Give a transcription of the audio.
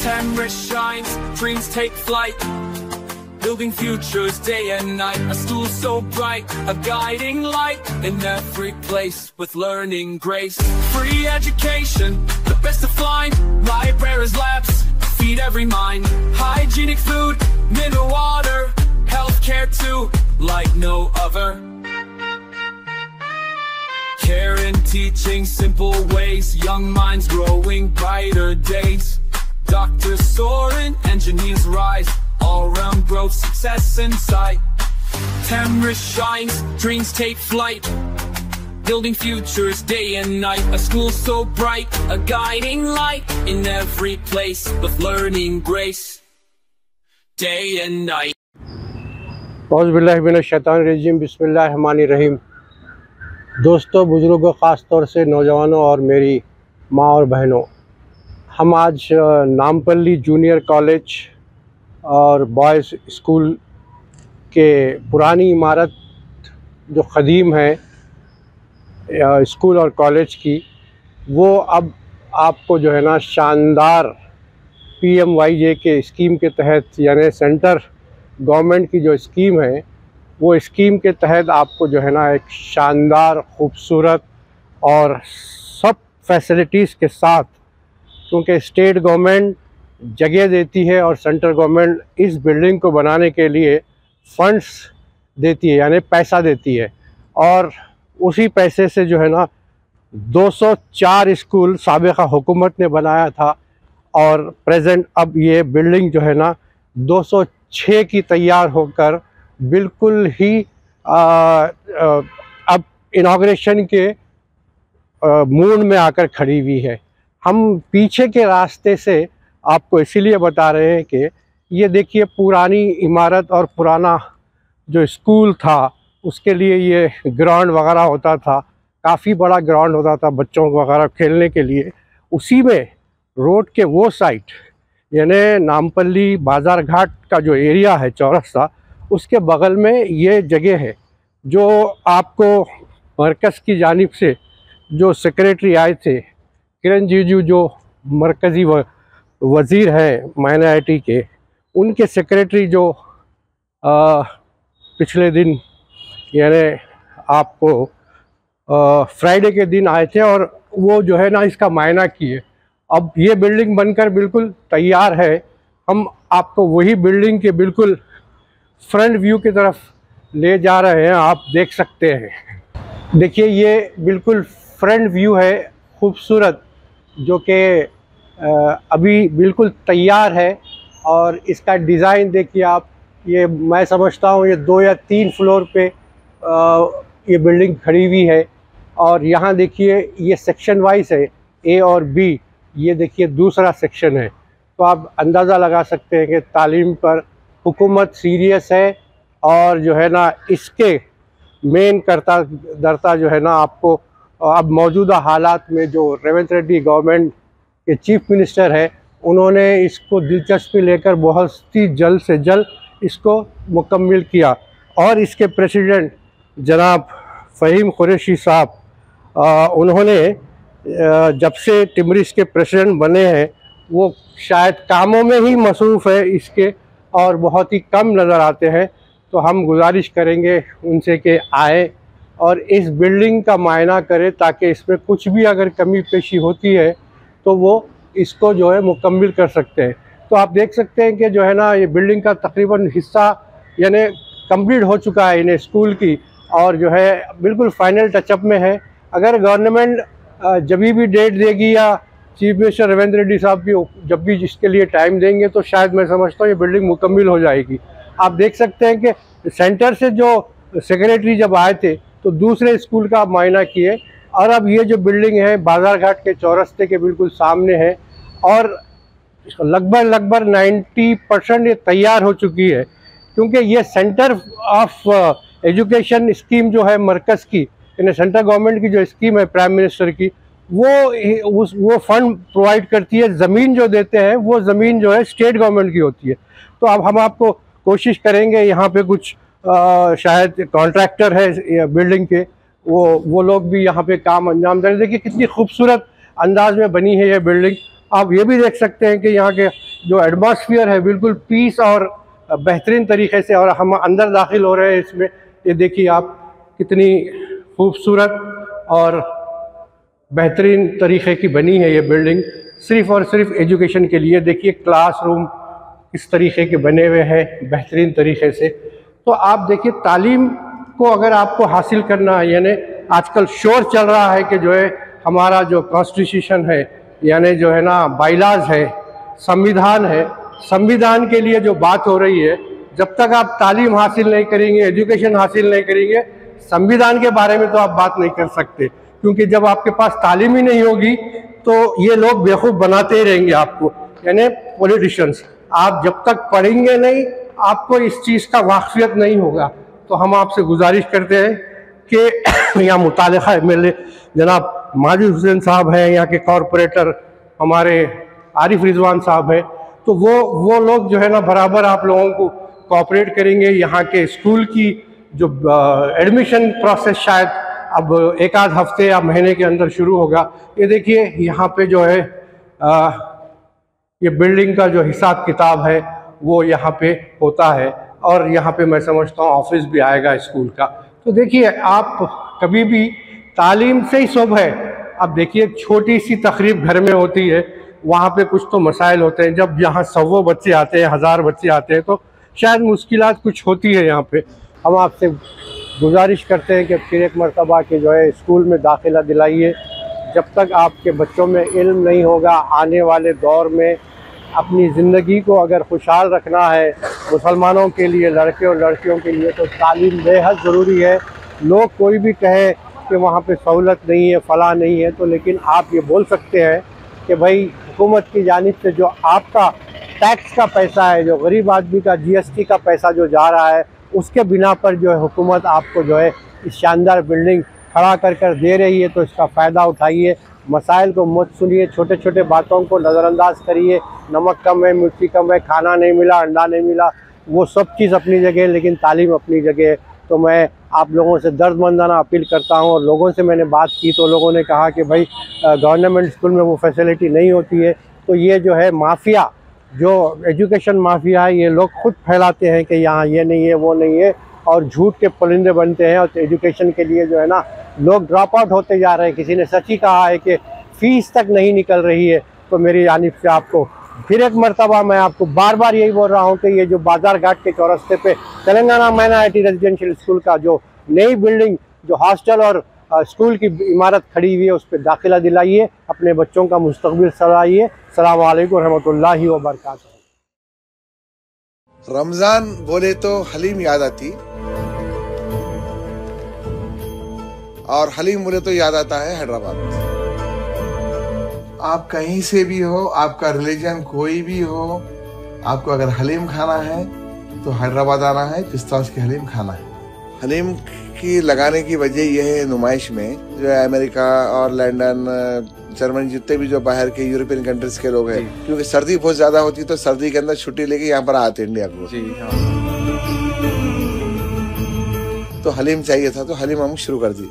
Tamrish shines, dreams take flight, building futures day and night. A school so bright, a guiding light in every place with learning grace. Free education, the best of line, libraries, labs, feed every mind. Hygienic food, mineral water, healthcare too, like no other. Care and teaching, simple ways, young minds growing brighter days. Doctors soaring, engineers rise, all round growth, success in sight. Tamrish shines, dreams take flight, building futures day and night. A school so bright, a guiding light in every place with learning grace day and night. औज़ुबिल्लाहिमिनश्शैतानिर्रजीम, बिस्मिल्लाहिर्रहमानिर्रहीम। दोस्तों, बुज़ुर्गों, ख़ास तौर से नौजवानों और मेरी माँ और बहनों, हम आज नामपल्ली जूनियर कॉलेज और बॉयज़ स्कूल के पुरानी इमारत जो क़दीम है स्कूल और कॉलेज की, वो अब आपको जो है ना शानदार PMYJ के स्कीम के तहत, यानी सेंटर गवर्नमेंट की जो स्कीम है, वो स्कीम के तहत आपको जो है ना एक शानदार खूबसूरत और सब फैसिलिटीज़ के साथ, क्योंकि स्टेट गवर्नमेंट जगह देती है और सेंट्रल गवर्नमेंट इस बिल्डिंग को बनाने के लिए फंड्स देती है, यानी पैसा देती है। और उसी पैसे से जो है ना 204 स्कूल साबिक़ा हुकूमत ने बनाया था, और प्रेजेंट अब ये बिल्डिंग जो है ना 206 की तैयार होकर बिल्कुल ही अब इनाग्रेशन के मूड में आकर खड़ी हुई है। हम पीछे के रास्ते से आपको इसीलिए बता रहे हैं कि ये देखिए, पुरानी इमारत और पुराना जो स्कूल था उसके लिए ये ग्राउंड वगैरह होता था, काफ़ी बड़ा ग्राउंड होता था बच्चों वगैरह खेलने के लिए। उसी में रोड के वो साइड, यानी नामपल्ली बाज़ार घाट का जो एरिया है चौरस्ता, उसके बगल में ये जगह है, जो आपको मरकज़ की जानिब से जो सेक्रेटरी आए थे, किरण रिजिजू, जो मरकज़ी वज़ीर हैं माइनॉरिटी के, उनके सेक्रेटरी जो पिछले दिन यानी आपको फ्राइडे के दिन आए थे, और वो जो है ना इसका मायना किए। अब ये बिल्डिंग बनकर बिल्कुल तैयार है। हम आपको वही बिल्डिंग के बिल्कुल फ्रंट व्यू की तरफ ले जा रहे हैं, आप देख सकते हैं। देखिए, ये बिल्कुल फ्रंट व्यू है खूबसूरत, जो कि अभी बिल्कुल तैयार है। और इसका डिज़ाइन देखिए आप, ये मैं समझता हूँ ये 2 या 3 फ्लोर पे ये बिल्डिंग खड़ी हुई है। और यहाँ देखिए, ये सेक्शन वाइज है, A और B। ये देखिए दूसरा सेक्शन है, तो आप अंदाज़ा लगा सकते हैं कि तालीम पर हुकूमत सीरियस है। और जो है ना इसके मेन करता धरता जो है ना, आपको अब मौजूदा हालात में जो रेवंत रेड्डी गवर्नमेंट के चीफ मिनिस्टर है, उन्होंने इसको दिलचस्पी लेकर बहुत ही जल्द से जल्द इसको मुकम्मल किया। और इसके प्रेसिडेंट जनाब फ़हीम कुरैशी साहब, उन्होंने जब से टिमरिस के प्रेसिडेंट बने हैं, वो शायद कामों में ही मसरूफ़ है इसके, और बहुत ही कम नज़र आते हैं। तो हम गुजारिश करेंगे उनसे कि आए और इस बिल्डिंग का मायना करें, ताकि इसमें कुछ भी अगर कमी पेशी होती है तो वो इसको जो है मुकम्मल कर सकते हैं। तो आप देख सकते हैं कि जो है ना ये बिल्डिंग का तकरीबन हिस्सा यानी कंप्लीट हो चुका है इन्हें स्कूल की, और जो है बिल्कुल फाइनल टचअप में है। अगर गवर्नमेंट जब भी डेट देगी, या चीफ मिनिस्टर रेवंत रेड्डी साहब भी जब भी इसके लिए टाइम देंगे, तो शायद मैं समझता हूँ ये बिल्डिंग मुकम्मल हो जाएगी। आप देख सकते हैं कि सेंटर से जो सेक्रेटरी जब आए थे तो दूसरे स्कूल का मायना किए, और अब ये जो बिल्डिंग है बाज़ार घाट के चौरस्ते के बिल्कुल सामने है, और लगभग 90% ये तैयार हो चुकी है। क्योंकि ये सेंटर ऑफ एजुकेशन स्कीम जो है मरकज़ की, यानी सेंट्रल गवर्नमेंट की जो स्कीम है प्राइम मिनिस्टर की, वो फंड प्रोवाइड करती है। ज़मीन जो देते हैं वो ज़मीन जो है स्टेट गवर्नमेंट की होती है। तो अब हम आपको कोशिश करेंगे, यहाँ पे कुछ शायद कॉन्ट्रैक्टर है बिल्डिंग के, वो लोग भी यहाँ पे काम अंजाम दें। देखिए कितनी खूबसूरत अंदाज में बनी है ये बिल्डिंग। आप ये भी देख सकते हैं कि यहाँ के जो एटमॉस्फेयर है बिल्कुल पीस और बेहतरीन तरीके से, और हम अंदर दाखिल हो रहे हैं इसमें। ये देखिए आप कितनी खूबसूरत और बेहतरीन तरीके की बनी है ये बिल्डिंग, सिर्फ़ और सिर्फ एजुकेशन के लिए। देखिए क्लासरूम इस तरीके के बने हुए हैं बेहतरीन तरीके से। तो आप देखिए तालीम को अगर आपको हासिल करना है, यानी आजकल शोर चल रहा है कि जो है हमारा जो कॉन्स्टिट्यूशन है, यानी जो है ना बाइलाज है, संविधान है, संविधान के लिए जो बात हो रही है, जब तक आप तालीम हासिल नहीं करेंगे, एजुकेशन हासिल नहीं करेंगे, संविधान के बारे में तो आप बात नहीं कर सकते। क्योंकि जब आपके पास तालीम ही नहीं होगी तो ये लोग बेवकूफ़ बनाते ही रहेंगे आपको, यानी पॉलिटिशियंस। आप जब तक पढ़ेंगे नहीं, आपको इस चीज़ का वाक़फ़ियत नहीं होगा। तो हम आपसे गुजारिश करते हैं कि यहाँ मुतालिका एमएलए जनाब माजिद हुसैन साहब हैं, यहाँ के कॉरपोरेटर हमारे आरिफ रिजवान साहब हैं, तो वो लोग जो है ना बराबर आप लोगों को कोऑपरेट करेंगे। यहाँ के स्कूल की जो एडमिशन प्रोसेस शायद अब एक आध हफ्ते या महीने के अंदर शुरू होगा। ये देखिए यहाँ पे जो है ये बिल्डिंग का जो हिसाब किताब है वो यहाँ पे होता है, और यहाँ पे मैं समझता हूँ ऑफिस भी आएगा स्कूल का। तो देखिए आप कभी भी तालीम से ही सब है। अब देखिए छोटी सी तकरीब घर में होती है, वहाँ पे कुछ तो मसाइल होते हैं। जब यहाँ 100 बच्चे आते हैं, 1000 बच्चे आते हैं, तो शायद मुश्किलात कुछ होती है यहाँ पे। हम आपसे गुजारिश करते हैं कि फिर एक मरतबा के जो है स्कूल में दाखिला दिलाइए। जब तक आपके बच्चों में इल्म नहीं होगा, आने वाले दौर में अपनी ज़िंदगी को अगर खुशहाल रखना है मुसलमानों के लिए, लड़के और लड़कियों के लिए, तो तालीम बेहद ज़रूरी है। लोग कोई भी कहे कि वहाँ पे सहूलत नहीं है, फ़लाँ नहीं है, तो लेकिन आप ये बोल सकते हैं कि भाई हुकूमत की जानिब से जो आपका टैक्स का पैसा है, जो गरीब आदमी का GST का पैसा जो जा रहा है, उसके बिना पर जो है हुकूमत आपको जो है इस शानदार बिल्डिंग खड़ा कर दे रही है। तो इसका फ़ायदा उठाइए, मसाइल को मत सुनिए, छोटे छोटे बातों को नज़रअंदाज करिए। नमक कम है, मिर्ची कम है, खाना नहीं मिला, अंडा नहीं मिला, वो सब चीज़ अपनी जगह है, लेकिन तालीम अपनी जगह है। तो मैं आप लोगों से दर्दमंदाना अपील करता हूँ, और लोगों से मैंने बात की तो लोगों ने कहा कि भाई गवर्नमेंट स्कूल में वो फैसिलिटी नहीं होती है। तो ये जो है माफिया, जो एजुकेशन माफिया है, ये लोग खुद फैलाते हैं कि यहाँ ये नहीं है, वो नहीं है, और झूठ के परिंदे बनते हैं। और तो एजुकेशन के लिए जो है ना लोग ड्रॉप आउट होते जा रहे हैं। किसी ने सच ही कहा है कि फ़ीस तक नहीं निकल रही है। तो मेरी जानिब से आपको फिर एक मरतबा मैं आपको बार बार यही बोल रहा हूँ कि ये जो बाजार घाट के चौरस्ते पे तेलंगाना माइनॉरिटी रेजिडेंशियल स्कूल का जो नई बिल्डिंग, जो हॉस्टल और स्कूल की इमारत खड़ी हुई है, उस पर दाखिला दिलाइए, अपने बच्चों का मुस्तकबिल सराइए। अस्सलाम वालेकुम रहमतुल्लाहि व बरकातहू। रमजान बोले तो हलीम याद आती, और हलीम बोले तो याद आता है हैदराबाद। आप कहीं से भी हो, आपका रिलीजन कोई भी हो, आपको अगर हलीम खाना है तो हैदराबाद आना है, पिस्ताश की हलीम खाना है। हलीम की लगाने की वजह यह है, नुमाइश में जो है अमेरिका और लंदन, जर्मनी, जितने भी जो बाहर के यूरोपियन कंट्रीज के लोग हैं, क्योंकि सर्दी बहुत ज्यादा होती है, तो सर्दी के अंदर छुट्टी लेके यहाँ पर आते इंडिया को। तो हलीम चाहिए था, तो हलीम हम शुरू कर दी।